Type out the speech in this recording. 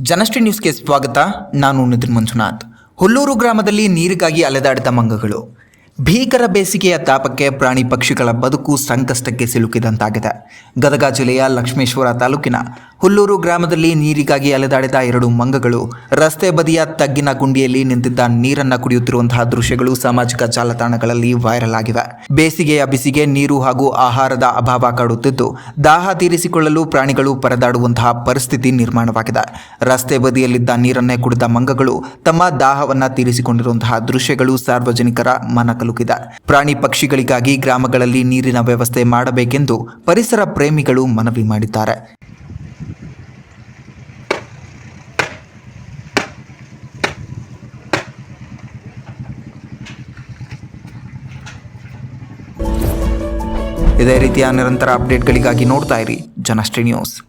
ಜನಶ್ರೀ ನ್ಯೂಸ್ಗೆ ಸ್ವಾಗತ. ನಾನು ನಿತಿನ್ ಮಂಜುನಾಥ್. ಹುಲ್ಲೂರು ಗ್ರಾಮದಲ್ಲಿ ನೀರಿಗಾಗಿ ಅಲೆದಾಡಿದ ಮಂಗಗಳು. ಭೀಕರ ಬೇಸಿಗೆಯ ತಾಪಕ್ಕೆ ಪ್ರಾಣಿ ಪಕ್ಷಿಗಳ ಬದುಕು ಸಂಕಷ್ಟಕ್ಕೆ ಸಿಲುಕಿದಂತಾಗಿದೆ. ಗದಗ ಜಿಲ್ಲೆಯ ಲಕ್ಷ್ಮೇಶ್ವರ ತಾಲೂಕಿನ ಹುಲ್ಲೂರು ಗ್ರಾಮದಲ್ಲಿ ನೀರಿಗಾಗಿ ಅಲೆದಾಡಿದ 2 ಮಂಗಗಳು ರಸ್ತೆ ಬದಿಯ ತಗ್ಗಿನ ಗುಂಡಿಯಲ್ಲಿ ನಿಂತಿದ್ದ ನೀರನ್ನು ಕುಡಿಯುತ್ತಿರುವಂತಹ ದೃಶ್ಯಗಳು ಸಾಮಾಜಿಕ ಜಾಲತಾಣಗಳಲ್ಲಿ ವೈರಲ್ ಆಗಿವೆ. ಬೇಸಿಗೆಯ ಬಿಸಿಗೆ ನೀರು ಹಾಗೂ ಆಹಾರದ ಅಭಾವ ಕಾಡುತ್ತಿದ್ದು, ದಾಹ ತೀರಿಸಿಕೊಳ್ಳಲು ಪ್ರಾಣಿಗಳು ಪರದಾಡುವಂತಹ ಪರಿಸ್ಥಿತಿ ನಿರ್ಮಾಣವಾಗಿದೆ. ರಸ್ತೆ ಬದಿಯಲ್ಲಿದ್ದ ನೀರನ್ನೇ ಕುಡಿದ ಮಂಗಗಳು ತಮ್ಮ ದಾಹವನ್ನು ತೀರಿಸಿಕೊಂಡಿರುವಂತಹ ದೃಶ್ಯಗಳು ಸಾರ್ವಜನಿಕರ ಮನಕಲುಕಿದೆ. ಪ್ರಾಣಿ ಪಕ್ಷಿಗಳಿಗಾಗಿ ಗ್ರಾಮಗಳಲ್ಲಿ ನೀರಿನ ವ್ಯವಸ್ಥೆ ಮಾಡಬೇಕೆಂದು ಪರಿಸರ ಪ್ರೇಮಿಗಳು ಮನವಿ ಮಾಡಿದ್ದಾರೆ. ಇದೇ ರೀತಿಯ ನಿರಂತರ ಅಪ್ಡೇಟ್ಗಳಿಗಾಗಿ ನೋಡ್ತಾ ಇರಿ ಜನಶ್ರೀ ನ್ಯೂಸ್.